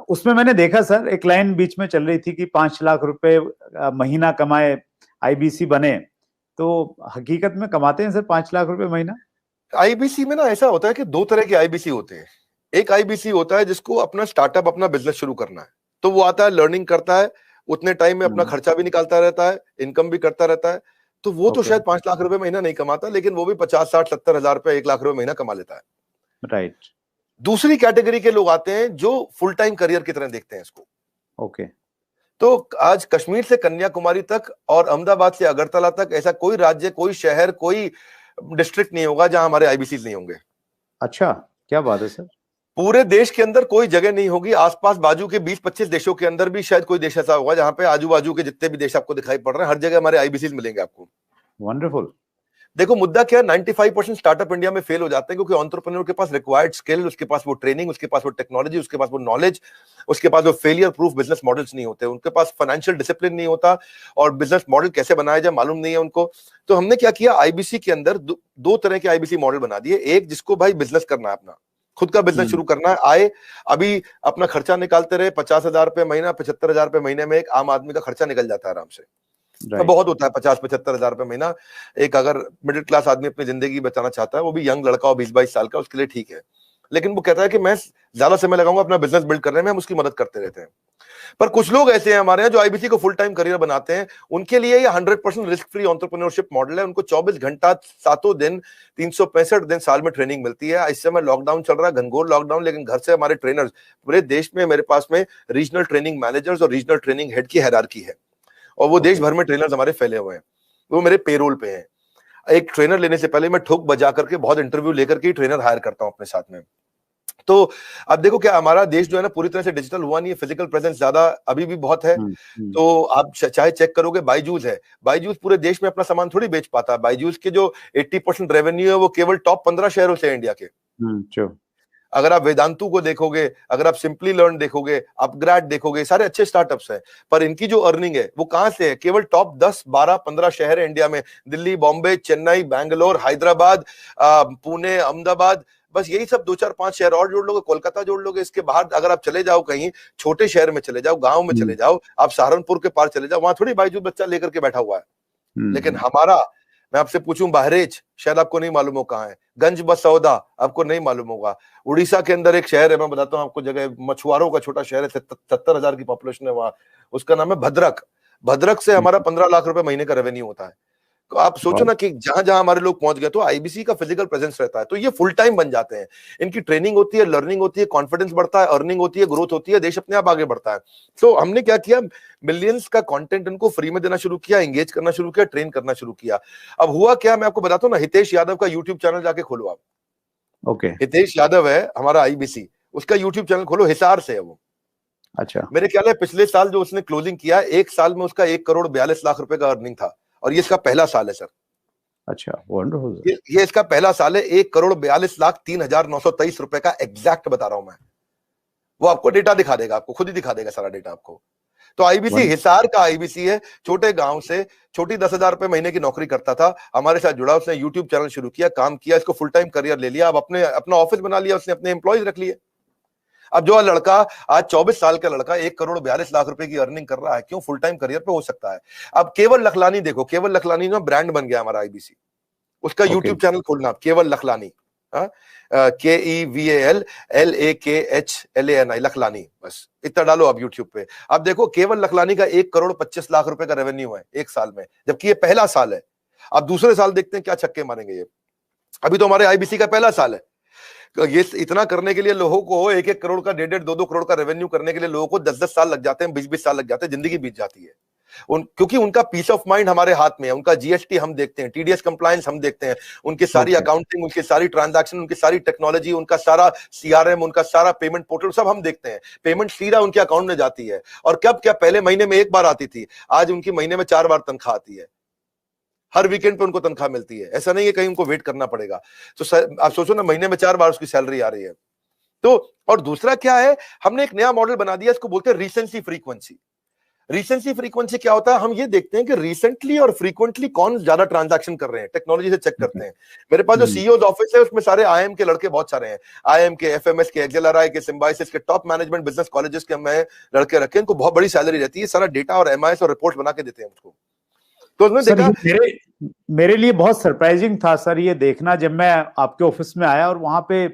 उसमें मैंने देखा सर, एक लाइन बीच में चल रही थी कि 5 लाख रुपए महीना कमाए, आईबीसी बने। तो हकीकत में कमाते हैं सर 5 लाख रुपए महीना? आईबीसी में ना ऐसा होता है कि दो तरह के आईबीसी होते हैं। एक आईबीसी होता है जिसको अपना स्टार्टअप, अपना बिजनेस शुरू करना है, तो वो आता है, लर्निंग करता है, उतने टाइम में अपना खर्चा भी निकालता रहता है, इनकम भी करता रहता है। तो वो तो शायद 5 लाख रुपए महीना नहीं कमाता, लेकिन वो भी 50, 60, 70 हजार रुपए, 1 लाख रुपए महीना कमा लेता है। राइट। दूसरी कैटेगरी के लोग आते हैं जो फुल टाइम करियर की तरह देखते हैं इसको। ओके। तो आज कश्मीर से कन्याकुमारी तक और अहमदाबाद से अगरतला तक ऐसा कोई राज्य, कोई शहर, कोई डिस्ट्रिक्ट नहीं होगा जहां हमारे आईबीसी नहीं होंगे। अच्छा, क्या बात है सर। पूरे देश के अंदर कोई जगह नहीं होगी, आसपास बाजू के 20-25 देशों के अंदर भी शायद कोई देश ऐसा होगा जहां पे आजू बाजू के जितने भी देश आपको दिखाई पड़ रहे हैं, हर जगह हमारे आईबीसी मिलेंगे आपको। वंडरफुल। देखो मुद्दा क्या है, 95% स्टार्टअप इंडिया में फेल हो जाते हैं क्योंकि एंटरप्रेन्योर के पास रिक्वायर्ड स्किल, उसके पास वो ट्रेनिंग, उसके पास वो टेक्नोलॉजी, उसके पास वो नॉलेज, उसके पास वो फेलियर प्रूफ बिजनेस मॉडल्स नहीं होते, उनके पास फाइनेंशियल डिसिप्लिन नहीं होता, और बिजनेस मॉडल कैसे बनाया जाए मालूम नहीं है उनको। तो हमने क्या किया, आईबीसी के अंदर दो तरह के आईबीसी मॉडल बना दिए। एक जिसको भाई बिजनेस करना है, अपना खुद का बिजनेस शुरू करना है, आए अभी अपना खर्चा निकालते रहे, 50,000 रुपए महीना, 75,000 रुपए महीने में एक आम आदमी का खर्चा निकल जाता है आराम से। तो बहुत होता है 50-75 हजार रुपए महीना। एक अगर मिडिल क्लास आदमी अपनी जिंदगी बचाना चाहता है, वो भी यंग लड़का हो 20-22 साल का, उसके लिए ठीक है। लेकिन वो कहता है कि मैं ज्यादा समय लगाऊंगा अपना बिजनेस बिल्ड करने में, हम उसकी मदद करते रहते हैं। पर कुछ लोग ऐसे हैं हमारे यहाँ जो आईबीसी को फुल टाइम करियर बनाते हैं, उनके लिए ये 100% रिस्क फ्री एंटरप्रेन्योरशिप मॉडल है। उनको 24 घंटा 7 दिन 365 दिन साल में ट्रेनिंग मिलती है। इस समय लॉकडाउन चल रहा है, घनघोर लॉकडाउन, लेकिन घर से हमारे ट्रेनर्स पूरे देश में, मेरे पास में रीजनल ट्रेनिंग मैनेजर्स और रीजनल ट्रेनिंग हेड की हायरार्की है, और वो देश भर में ट्रेनर्स हमारे फैले हुए हैं, वो मेरे पेरोल पे हैं। एक ट्रेनर लेने से पहले मैं ठोक बजा करके बहुत इंटरव्यू लेकर के ट्रेनर हायर करता हूं अपने साथ में। तो अब देखो क्या हमारा देश जो है ना पूरी तरह से डिजिटल हुआ नहीं है, फिजिकल प्रेजेंस ज्यादा अभी भी बहुत है। तो आप चाहे चेक करोगे, बायजूस है, बायजूस पूरे देश में अपना सामान थोड़ी बेच पाता है। बायजूस के जो 80% रेवेन्यू है वो केवल टॉप 15 शहरों से है इंडिया के। अगर आप वेदांतु को देखोगे, अगर आप सिंपली लर्न देखोगे, अपग्रेड देखोगे, सारे अच्छे स्टार्टअप्स हैं, पर इनकी जो अर्निंग है वो कहां से है, केवल टॉप 10, 12, 15 शहर है इंडिया में, दिल्ली, बॉम्बे, चेन्नई, बैंगलोर, हैदराबाद, पुणे, अहमदाबाद, बस यही सब 2-4-5 शहर और जोड़ लोगे, कोलकाता जोड़ लोगे। इसके बाहर अगर आप चले जाओ, कहीं छोटे शहर में चले जाओ, गांव में चले जाओ, आप सहारनपुर के पार चले जाओ, वहां थोड़ी बायजूस बच्चा लेकर के बैठा हुआ है। लेकिन हमारा, मैं आपसे पूछूं, बहरेच शायद आपको नहीं मालूम हो कहां है, गंज बसौदा आपको नहीं मालूम होगा, उड़ीसा के अंदर एक शहर है, मैं बताता हूं आपको जगह, मछुआरों का छोटा शहर है, 70,000 की पॉपुलेशन है वहां, उसका नाम है भद्रक। भद्रक से हमारा 15 लाख रुपए महीने का रेवेन्यू होता है। तो आप सोचो ना कि जहां जहां हमारे लोग पहुंच गए, तो आईबीसी का फिजिकल प्रेजेंस रहता है, तो ये फुल टाइम बन जाते हैं। इनकी ट्रेनिंग होती है, लर्निंग होती है, कॉन्फिडेंस बढ़ता है, अर्निंग होती है, ग्रोथ होती है, देश अपने आप आगे बढ़ता है। तो हमने क्या किया, मिलियंस का कंटेंट इनको फ्री में देना शुरू किया, एंगेज करना शुरू किया, ट्रेन करना शुरू किया। अब हुआ क्या, मैं आपको बताता हूं ना, हितेश यादव का यूट्यूब चैनल जाके खोलो आप। हितेश यादव है हमारा आईबीसी, उसका यूट्यूब चैनल खोलो, हिसार से है वो। अच्छा। मेरे ख्याल है पिछले साल जो उसने क्लोजिंग किया, एक साल में उसका 1,42 लाख रुपए का अर्निंग था, और ये इसका पहला साल है सर। अच्छा, वंडरफुल। ये इसका पहला साल है। 1,42,03,923 रुपए का एग्जैक्ट बता रहा हूं मैं, वो आपको डेटा दिखा देगा, आपको खुद ही दिखा देगा सारा डेटा आपको। तो आईबीसी हिसार का आईबीसी है, छोटे गांव से, छोटी 10,000 रुपए महीने की नौकरी करता था, हमारे साथ जुड़ा, उसने यूट्यूब चैनल शुरू किया, काम किया, इसको फुल टाइम करियर ले लिया, अब अपना ऑफिस बना लिया, उसने अपने एम्प्लॉयज रख लिए। अब जो लड़का आज 24 साल का लड़का 1,42 लाख रुपए की अर्निंग कर रहा है, क्यों फुल टाइम करियर पे हो सकता है। अब केवल लखलानी देखो, केवल लखलानी जो ब्रांड बन गया हमारा आईबीसी, उसका यूट्यूब चैनल खोलना आप, केवल लखलानी, KEVALLAKHLANI, लखलानी, बस इतना डालो आप यूट्यूब पे। अब देखो केवल लखलानी का 1,25,00,000 रुपए का रेवेन्यू है एक साल में, जबकि ये पहला साल है। अब दूसरे साल देखते हैं क्या छक्के मारेंगे ये। अभी तो हमारे आईबीसी का पहला साल है। ये इतना करने के लिए लोगों को 1-1 करोड़ का, 1.5-1.5, 2-2 करोड़ का रेवेन्यू करने के लिए लोगों को 10-10 साल लग जाते हैं, 20-20 साल लग जाते हैं, जिंदगी बीत जाती है। क्योंकि उनका पीस ऑफ माइंड हमारे हाथ में है, उनका जीएसटी हम देखते हैं, टीडीएस कंप्लायंस हम देखते हैं, उनकी सारी अकाउंटिंग, उनकी सारी ट्रांजैक्शन, उनकी सारी टेक्नोलॉजी, उनका सारा सीआरएम, उनका सारा पेमेंट पोर्टल सब हम देखते हैं। पेमेंट सीधा उनके अकाउंट में जाती है, और कब क्या, पहले महीने में 1 बार आती थी, आज उनकी महीने में 4 बार तनख्वाह आती है, हर वीकेंड पे उनको तनख्वाह मिलती है। ऐसा नहीं है कहीं उनको वेट करना पड़ेगा। तो आप सोचो ना, महीने में 4 बार उसकी सैलरी आ रही है। तो और दूसरा क्या है, हमने एक नया मॉडल बना दिया, इसको बोलते हैं रीसेंसी फ्रीक्वेंसी। रिसेंसी फ्रीक्वेंसी क्या होता है, हम ये देखते हैं कि रिसेंटली और फ्रीक्वेंटली कौन ज्यादा ट्रांजैक्शन कर रहे हैं, टेक्नोलॉजी से चेक करते हैं। मेरे पास जो सीईओ ऑफिस है उसमें सारे आईएम के लड़के बहुत सारे हैं, आईएम के, एफएमएस के, एक्सेलआरआई के, सिम्बायोसिस के, टॉप मैनेजमेंट बिजनेस कॉलेजेस के मैं लड़के रखे, इनको बहुत बड़ी सैलरी रहती है, सारा डेटा और एमआईएस और रिपोर्ट बना के देते हैं मुझको। तो उसमें देखा मेरे लिए बहुत सरप्राइजिंग था सर ये देखना, जब मैं आपके ऑफिस में आया और वहां पे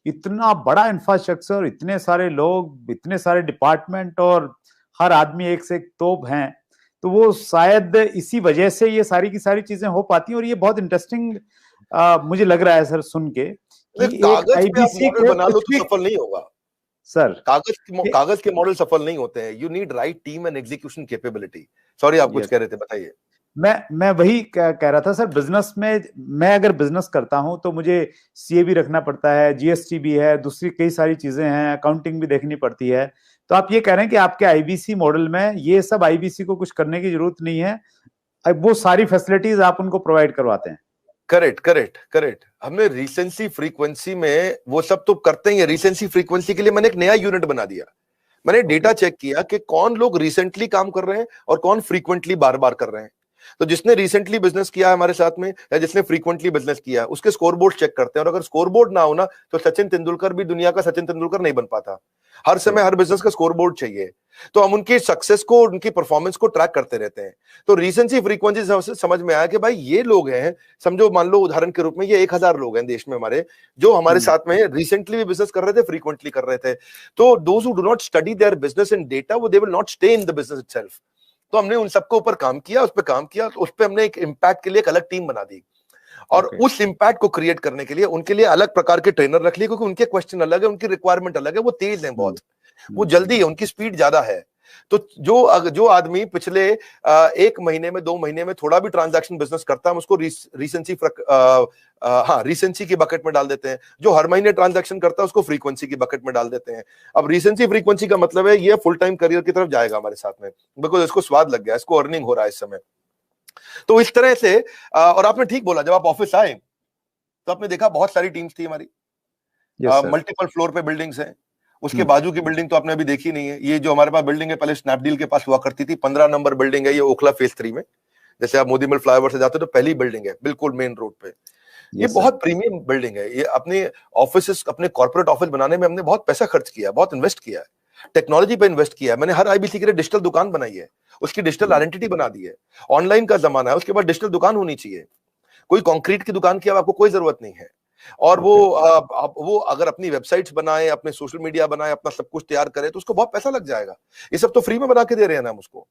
इतना बड़ा इंफ्रास्ट्रक्चर, इतने सारे लोग, इतने सारे डिपार्टमेंट और हर आदमी एक से एक तोप हैं, तो वो शायद इसी वजह से ये सारी की सारी चीजें हो पाती हैं। और ये बहुत इंटरेस्टिंग मुझे लग रहा है सर सुन के कि कागज एक पे आप आईबीसी मॉडल को बना लो कुछ तो सफल नहीं होगा सर, कागज के मॉडल सफल नहीं होते हैं। You need right team and execution capability. Sorry, आप कुछ कह रहे थे, बताइए। मैं वही कह रहा था सर, बिजनेस में मैं अगर बिजनेस करता हूं तो मुझे सीए भी रखना पड़ता है, जीएसटी भी है, दूसरी कई सारी चीजें हैं, अकाउंटिंग भी देखनी पड़ती है। तो आप ये कह रहे हैं कि आपके आईबीसी मॉडल में ये सब आईबीसी को कुछ करने की जरूरत नहीं है, वो सारी फैसिलिटीज आप उनको प्रोवाइड करवाते हैं। Correct correct correct. हमने रिसेंसी फ्रीक्वेंसी में वो सब तो करते ही है। रिसेंसी फ्रीक्वेंसी के लिए मैंने एक नया यूनिट बना दिया। मैंने डेटा चेक किया कि कौन लोग रिसेंटली काम कर रहे हैं और कौन फ्रीक्वेंटली बार बार कर रहे हैं। तो जिसने रिसेंटली बिजनेस किया है हमारे साथ में या जिसने फ्रीक्वेंटली बिजनेस किया, उसके स्कोरबोर्ड चेक करते हैं। और अगर स्कोरबोर्ड ना हो ना तो सचिन तेंदुलकर भी दुनिया का सचिन तेंदुलकर नहीं बन पाता। हर समय हर बिजनेस का स्कोरबोर्ड चाहिए। तो हम उनकी सक्सेस को, उनकी परफॉर्मेंस को ट्रैक करते रहते हैं। तो रिसेंसी फ्रीक्वेंसी से समझ में आया कि भाई ये लोग हैं, समझो मान लो उदाहरण के रूप में ये 1000 लोग हैं देश में हमारे, जो हमारे साथ में रिसेंटली भी बिजनेस कर रहे थे, फ्रीक्वेंटली कर रहे थे। तो those who do not study their business in data, वो they will not stay in the business itself. तो हमने उन सबके ऊपर काम किया, उस पर काम किया, तो उस पर हमने एक इम्पैक्ट के लिए एक अलग टीम बना दी। और उस इम्पैक्ट को क्रिएट करने के लिए उनके लिए अलग प्रकार के ट्रेनर रख लिए, क्योंकि उनके क्वेश्चन अलग है, उनकी रिक्वायरमेंट अलग है। वो तेज हैं बहुत, वो जल्दी है, उनकी स्पीड ज्यादा है। तो जो आदमी पिछले 1 महीने में 2 महीने में थोड़ा भी ट्रांजैक्शन बिजनेस करता है, हम उसको रिसेंसी की बकेट में डाल देते हैं। जो हर महीने ट्रांजैक्शन करता है उसको फ्रीक्वेंसी की बकेट में डाल देते हैं। अब रिसेंसी फ्रीक्वेंसी का मतलब है ये फुल टाइम करियर की तरफ जाएगा हमारे साथ में, बिकॉज इसको स्वाद लग गया, इसको अर्निंग हो रहा है इस समय। तो इस तरह से और आपने ठीक बोला, जब आप ऑफिस आए तो आपने देखा बहुत सारी टीम्स थी हमारी, मल्टीपल फ्लोर पे बिल्डिंग्स हैं। उसके बाजू की बिल्डिंग तो आपने अभी देखी नहीं है। ये जो हमारे पास बिल्डिंग है पहले स्नैपडील के पास हुआ करती थी, 15 नंबर बिल्डिंग है ये ओखला फेज 3 में। जैसे आप मोदी मिल फ्लाईओवर से जाते हो तो पहली बिल्डिंग है बिल्कुल मेन रोड पे। ये बहुत प्रीमियम बिल्डिंग है। ये अपने ऑफिस, अपने कॉर्पोरेट ऑफिस बनाने में हमने बहुत पैसा खर्च किया, बहुत इन्वेस्ट किया है, टेक्नोलॉजी पे इन्वेस्ट किया है। मैंने हर आईबीसी के लिए डिजिटल दुकान बनाई है, उसकी डिजिटल आइडेंटिटी बना दी है। ऑनलाइन का जमाना है, उसके बाद डिजिटल दुकान होनी चाहिए। कोई कंक्रीट की दुकान की अब आपको कोई जरूरत नहीं है। और वो अगर अपनी वेबसाइट्स बनाए, अपने सोशल मीडिया बनाए, अपना सब कुछ तैयार करे तो उसको बहुत पैसा लग जाएगा। ये सब तो फ्री में बना के दे रहे हैं ना हम उसको।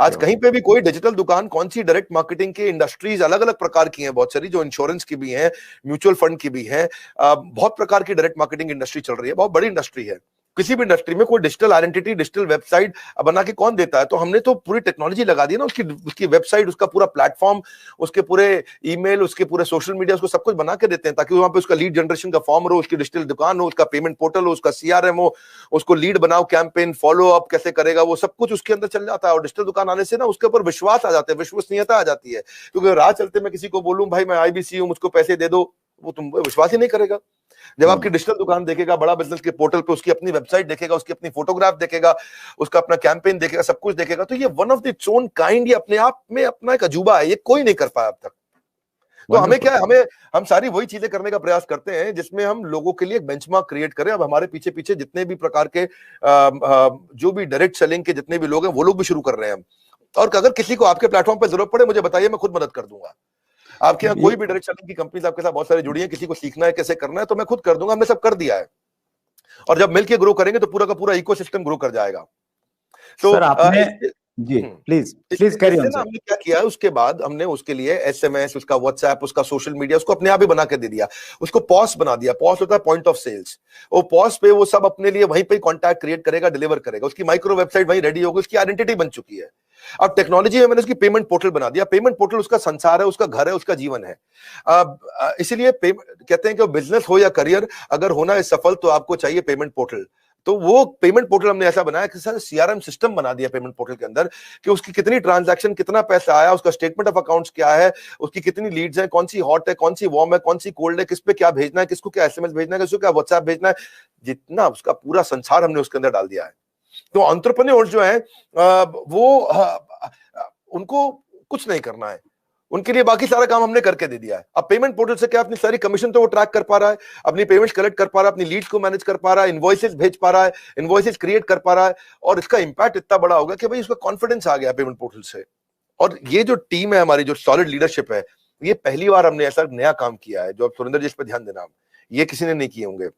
आज कहीं पे भी कोई डिजिटल दुकान, कौन सी डायरेक्ट मार्केटिंग की इंडस्ट्रीज अलग अलग प्रकार की हैं, बहुत सारी, जो इंश्योरेंस की भी हैं, म्यूचुअल फंड की भी हैं, बहुत प्रकार की डायरेक्ट मार्केटिंग इंडस्ट्री चल रही है, बहुत बड़ी इंडस्ट्री है। किसी भी इंडस्ट्री में कोई डिजिटल आइडेंटिटी, डिजिटल वेबसाइट बना के कौन देता है? तो हमने तो पूरी टेक्नोलॉजी लगा दी ना, उसकी वेबसाइट, उसका पूरा प्लेटफॉर्म, उसके पूरे ईमेल, उसके पूरे सोशल मीडिया, उसको सब कुछ बना के देते हैं, ताकि वहां पे उसका लीड जनरेशन का फॉर्म हो, उसकी डिजिटल दुकान हो, उसका पेमेंट पोर्टल हो, उसका सीआरएम हो, उसको लीड बनाओ, कैंपेन फॉलो अप कैसे करेगा, वो सब कुछ उसके अंदर चल जाता है। और डिजिटल दुकान आने से ना उसके ऊपर विश्वास आ जाता है, विश्वसनीयता आ जाती है। क्योंकि राह चलते मैं किसी को बोलूं भाई मैं आईबीसी हूं, मुझको पैसे दे दो, वो तुम विश्वास ही नहीं करेगा। जब आपकी डिजिटल दुकान देखेगा, बड़ा बिजनेस के पोर्टल पे उसकी अपनी वेबसाइट देखेगा, उसकी अपनी फोटोग्राफ देखेगा, उसका अपना कैंपेन देखेगा, सब कुछ देखेगा, तो ये one of the its own kind, ये अपने आप में अपना एक अजूबा है, ये कोई नहीं कर पाया अब तक। तो हमें क्या है, हम सारी वही चीजें करने का प्रयास करते हैं जिसमें हम लोगों के लिए एक बेंचमार्क क्रिएट करें। अब हमारे पीछे पीछे जितने भी प्रकार के जो भी डायरेक्ट सेलिंग के जितने भी लोग हैं, वो लोग भी शुरू कर रहे हैं हम। और अगर किसी को आपके प्लेटफॉर्म पर जरूरत पड़े, मुझे बताइए, मैं खुद मदद कर दूंगा। आपके यहाँ कोई भी डायरेक्ट सेलिंग की कंपनीज आपके साथ बहुत सारी जुड़ी हैं, किसी को सीखना है कैसे करना है, तो मैं खुद कर दूंगा, हमने सब कर दिया है। और जब मिलके ग्रो करेंगे तो पूरा का पूरा इकोसिस्टम ग्रो कर जाएगा। तो सर आपने जी प्लीज कैरी ऑन। हमने क्या किया है, उसके बाद हमने उसके लिए एसएमएस, उसका व्हाट्सएप, उसका सोशल मीडिया, उसको अपने आप ही बना के दे दिया। उसको पॉस बना दिया। पॉस होता है पॉइंट ऑफ सेल्स। वो पॉस पे वो सब अपने लिए वहीं पे कॉन्टैक्ट क्रिएट करेगा, डिलीवर करेगा। उसकी माइक्रो वेबसाइट वहीं रेडी होगी, उसकी आइडेंटिटी बन चुकी है। अब टेक्नोलॉजी में मैंने उसकी पेमेंट पोर्टल बना दिया। पेमेंट पोर्टल उसका संसार है, उसका घर है, उसका जीवन है। इसीलिए कहते हैं कि बिजनेस हो या करियर, अगर होना है सफल तो आपको चाहिए पेमेंट पोर्टल। तो वो पेमेंट पोर्टल हमने ऐसा बनाया कि सर सीआरएम सिस्टम बना दिया पेमेंट पोर्टल के अंदर, कि उसकी कितनी ट्रांजैक्शन, कितना पैसा आया, उसका स्टेटमेंट ऑफ अकाउंट्स क्या है, उसकी कितनी लीड्स हैं, कौन सी हॉट है, कौन सी वार्म है, कौन सी कोल्ड है, किस पे क्या भेजना है, किसको क्या एसएमएस भेजना है, किसको क्या व्हाट्सएप भेजना है, जितना उसका पूरा संसार हमने उसके अंदर डाल दिया है। तो एंटरप्रेन्योर्स जो है वो उनको कुछ नहीं करना है, उनके लिए बाकी सारा काम हमने करके दे दिया है। अब पेमेंट पोर्टल से क्या अपनी सारी कमीशन तो वो ट्रैक कर पा रहा है, अपनी पेमेंट्स कलेक्ट कर पा रहा है, अपनी लीड्स को मैनेज कर पा रहा है, इनवॉइसेस भेज पा रहा है, इनवॉइसेस क्रिएट कर पा रहा है, और इसका इंपैक्ट इतना बड़ा होगा कि भाई उसका कॉन्फिडेंस आ गया पेमेंट पोर्टल से। और ये जो टीम है हमारी, जो सॉलिड लीडरशिप है, ये पहली बार हमने ऐसा नया काम किया है, जो अब सुरेंद्र जी इस पर ध्यान देना, ये किसी ने नहीं किए होंगे।